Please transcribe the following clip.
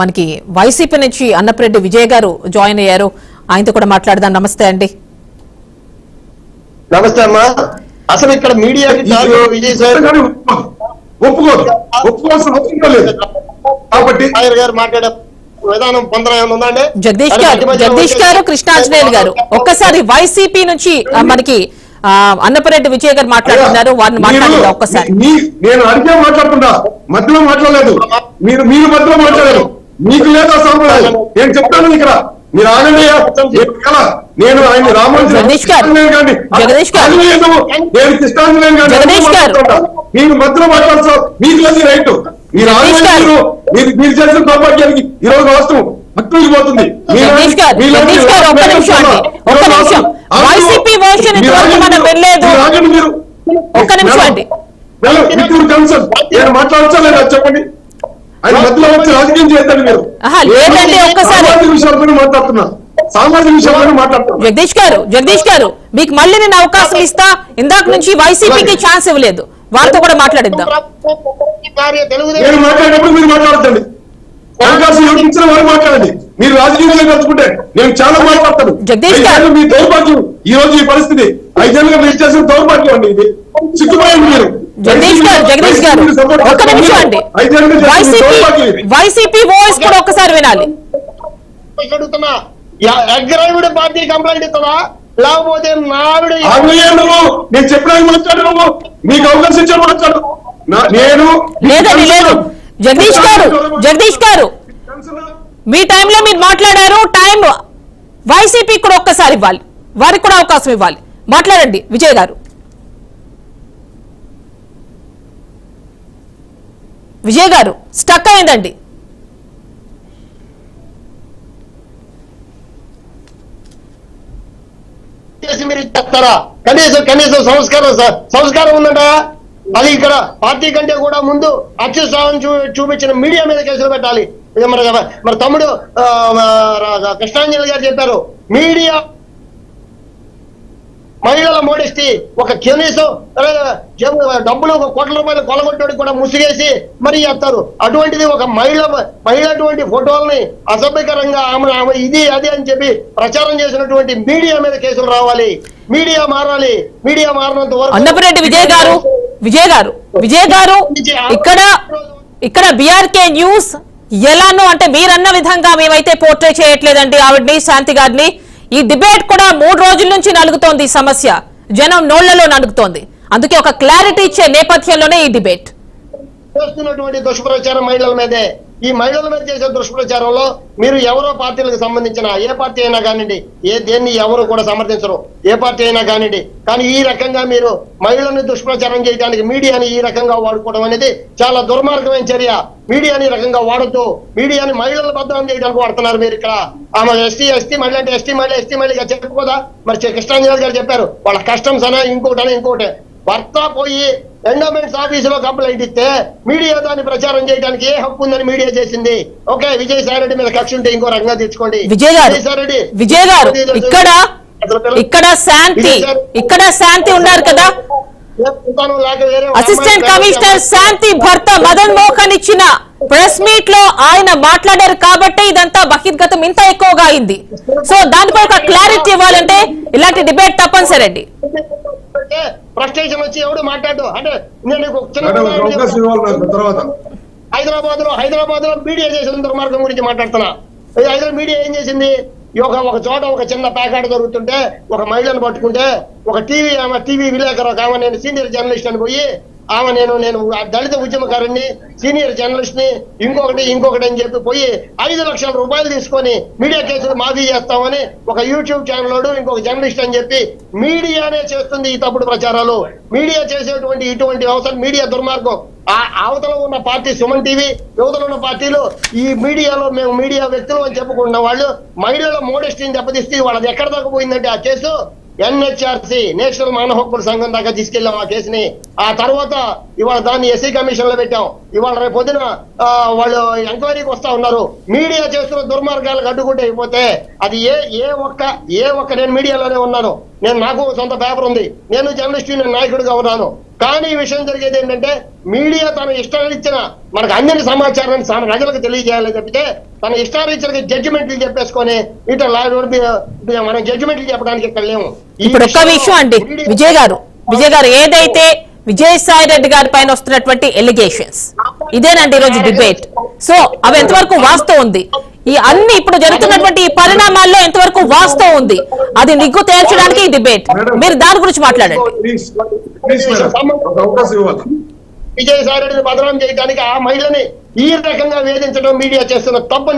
మనకి వైసీపీ నుంచి అన్నప్రెడ్డి విజయ్ గారు జాయిన్ అయ్యారు. ఆయనతో కూడా మాట్లాడదాం. నమస్తే అండి. నమస్తే అమ్మా. అసలు ఇక్కడ మీడియాకి విజయ్ సార్ ఒప్పుకోవాల్సిన అవసరం లేదు కాబట్టి గారు మాట్లాడే విధానం పొందడం ఉందండి. జగదీష్ గారు, కృష్ణాంజనేయులు గారు, ఒక్కసారి వైసీపీ నుంచి మనకి అన్నపరెడ్డి విజయ్ గారు మాట్లాడుతున్నారు. వారిని మాట్లాడుతున్నా ఒక్కసారి. నేను అడిగే మాట్లాడుతున్నా, మధ్యలో మాట్లాడలేదు. మీరు మధ్యలో మాట్లాడారు. మీకు లేదా సంప్రదాయం నేను చెప్తాను. ఇక్కడ మీరు ఆగండి. నేను ఆయన జగదీష్ గారు, నేను కృష్ణాంజనేయులు గారు మీరు మధ్యలో మాట్లాడచ్చు. మీకు లేదు రైట్. మీరు ఆగండి. మీరు చేసిన దౌర్భాగ్యానికి ఈ రోజు రాష్ట్రం అట్టుకుపోతుంది. నేను మాట్లాడచ్చా లేదా చెప్పండి. ఆయన మధ్యలో వచ్చి రాజకీయం చేద్దాం. మీరు సామాజిక విషయాలపైన మాట్లాడుతున్నా, సామాజిక విషయాలపైన మాట్లాడుతున్నా. జగదీష్ గారు మీకు మళ్ళీ నేను అవకాశం ఇస్తా. ఇందాక నుంచి వైసీపీకి ఛాన్స్ ఇవ్వలేదు. వారితో కూడా మాట్లాడిద్దాం. నేను మాట్లాడినప్పుడు మీరు మాట్లాడతండి. అవకాశం ఎవరికి ఇచ్చిన వారు మాట్లాడండి. మీరు రాజకీయంగా కలుసుకుంటే నేను చాలా మాట్లాడతాను. మీ దౌర్భాగ్యం ఈ రోజు ఈ పరిస్థితి 5 ఏళ్ళుగా మీరు చేసిన దౌర్భాగ్యం అండి. ఇది సిగ్గుపోయండి. మీరు జగదీష్ గారు ఒక్క నిమిషం అండి. వైసీపీ వాయిస్ కూడా ఒక్కసారి వినాలి. అగ్రవిడ పార్టీ కంప్లైంట్ ఇస్తుందా లేకపోతే నేను చెప్పడానికి మాట్లాడు. మీకు అవకాశం ఇచ్చాను మాట్లాడు. నేను లేదు. జగదీష్ గారు మీ టైంలో మీరు మాట్లాడారు. టైం వైసీపీ కూడా ఒక్కసారి ఇవ్వాలి, వారికి కూడా అవకాశం ఇవ్వాలి. మాట్లాడండి విజయ్ గారు. విజయ్ గారు స్టక్ అయిందండి. మీరు ఇచ్చేస్తారా? కనీసం సంస్కారం ఉందంట. అది ఇక్కడ పార్టీ కంటే కూడా ముందు అత్యుత్సాహం చూపించిన మీడియా మీద కేసులు పెట్టాలి. మరి తమ్ముడు కృష్ణాంజలి గారు చెప్పారు, మీడియా మహిళల మోడెస్టీ ఒక కనీసం డబ్బులు 1 కోట్ల రూపాయలు కొలగొట్టడానికి కూడా ముసిగేసి మరీ చేస్తారు. అటువంటిది ఒక మహిళ అటువంటి ఫోటోల్ని అసభ్యకరంగా ఆమె ఇది అది అని చెప్పి ప్రచారం చేసినటువంటి మీడియా మీద కేసులు రావాలి. మీడియా మారాలి. మీడియా మారినంత వరకు అన్నపరెడ్డి విజయ్ గారు ఇక్కడ బీఆర్కే న్యూస్ ఎలానో అంటే మీరన్న విధంగా మేమైతే పోర్ట్రే చేయట్లేదండి ఆవిడ్ని, శాంతి గారిని. ఈ డిబేట్ కూడా 3 రోజుల నుంచి నలుగుతోంది. ఈ సమస్య జనం నోళ్లలో నలుగుతోంది. అందుకే ఒక క్లారిటీ ఇచ్చే నేపథ్యంలోనే ఈ డిబేట్. చేస్తున్నటువంటి దుష్ప్రచారం మహిళల మీదే. ఈ మహిళల మీద చేసే దుష్ప్రచారంలో మీరు ఎవరో పార్టీలకు సంబంధించిన ఏ పార్టీ అయినా కానివ్వండి, దేన్ని ఎవరు కూడా సమర్థించరు, ఏ పార్టీ అయినా కానివ్వండి. కానీ ఈ రకంగా మీరు మహిళల్ని దుష్ప్రచారం చేయడానికి మీడియాని ఈ రకంగా వాడుకోవడం అనేది చాలా దుర్మార్గమైన చర్య. మీడియాని ఈ రకంగా వాడుతూ మీడియాని మహిళల బద్దం చేయడానికి వాడుతున్నారు మీరు. ఇక్కడ ఆమె ఎస్టీ మహిళ అంటే ఎస్టీ మహిళగా చెప్పుకోదా? మరి కృష్ణాంజలి గారు చెప్పారు వాళ్ళ కస్టమ్స్ అనా ఇంకోటి. భర్త పోయి ఎండోమెంట్స్ ఆఫీసులో కంప్లైంట్ ఇస్తే మీడియా దాన్ని ప్రచారం చేయడానికి ఏ హక్కు ఉందని మీడియా చేసింది. ఓకే, విజయసాయి రెడ్డి మీద కక్ష ఉంటే ఇంకో రకంగా తెచ్చుకోండి. విజయ్ గారు ఇక్కడ శాంతి ఉన్నారు కదా, అసిస్టెంట్ కమిషనర్ శాంతి భర్త మదన్ మోహన్ ఇచ్చిన ప్రెస్ మీట్ లో ఆయన మాట్లాడారు కాబట్టి ఇదంతా బహిర్గతం ఇంత ఎక్కువగా అయింది. సో దానిపై ఒక క్లారిటీ ఇవ్వాలంటే ఇలాంటి డిబేట్ తప్పనిసరండి. ఫ్రస్ట్రేషన్ వచ్చి ఎవడు మాట్లాడు అంటే నేను హైదరాబాద్ లో మీడియా చేసిన దుర్మార్గం గురించి మాట్లాడుతున్నా. హైదరాబాద్ మీడియా ఏం చేసింది? ఒక చోట ఒక చిన్న ప్యాకెట్ జరుగుతుంటే ఒక మహిళను పట్టుకుంటే ఒక టీవీ విలేకరు ఆమె నేను సీనియర్ జర్నలిస్ట్ అని పోయి ఆమె నేను దళిత ఉద్యమకారుని సీనియర్ జర్నలిస్ట్ ని ఇంకొకటి అని చెప్పి పోయి 5 లక్షల రూపాయలు తీసుకొని మీడియా కేసులు మాఫీ చేస్తామని ఒక యూట్యూబ్ ఛానల్ ఇంకొక జర్నలిస్ట్ అని చెప్పి మీడియానే చేస్తుంది ఈ తప్పుడు ప్రచారాలు. మీడియా చేసేటువంటి ఇటువంటి అవసరం మీడియా దుర్మార్గం. అవతల ఉన్న పార్టీ సుమన్ టీవీ, యువతలో ఉన్న పార్టీలు ఈ మీడియాలో మేము మీడియా వ్యక్తులు అని చెప్పుకున్న వాళ్ళు మహిళల మోడెస్టీని దెబ్బతీస్తే వాళ్ళది ఎక్కడ దాకా పోయిందంటే ఆ కేసు ఎన్హెచ్ఆర్సీ నేషనల్ మానవ హక్కుల సంఘం దాకా తీసుకెళ్లాం ఆ కేసుని. ఆ తర్వాత ఇవాళ దాన్ని ఎస్సీ కమిషన్ లో పెట్టాం. ఇవాళ రేపు పొద్దున వాళ్ళు ఎంక్వైరీకి వస్తా ఉన్నారు. మీడియా చేస్తున్న దుర్మార్గాలకు అడ్డుకుంటే అయిపోతే అది ఏ ఒక్క నేను మీడియాలోనే ఉన్నాను. నాకు సొంత పేపర్ ఉంది. నేను జర్నలిస్ట్ నాయకుడిగా ఉన్నాను. కానీ ఈ విషయం జరిగేది ఏంటంటే మీడియా తన ఇష్టానిచ్చిన మనకు అందిన సమాచారాన్ని ప్రజలకు తెలియజేయాలని చెప్పితే తన ఇష్టానిచ్చిన జడ్జిమెంట్లు చెప్పేసుకొని ఇట్లా మనం జడ్జిమెంట్లు చెప్పడానికి ఇక్కడ లేము. ఇప్పుడు ఒక్క విషయం అండి విజయ్ గారు ఏదైతే విజయసాయి రెడ్డి గారి పైన వస్తున్నటువంటి ఎలిగేషన్స్ ఇదేనండి ఈరోజు డిబేట్. సో అవి ఎంతవరకు వాస్తవం ఉంది, ఈ అన్ని ఇప్పుడు జరుగుతున్నటువంటి ఈ పరిణామాల్లో ఎంతవరకు వాస్తవం ఉంది, అది నిగ్గు తేల్చడానికి ఈ డిబేట్. మీరు దాని గురించి మాట్లాడండి. విజయసాయి రెడ్డిని బదనాం చేయడానికి ఆ మహిళని ఈ రకంగా వేధించడం మీడియా చేస్తున్న తప్పు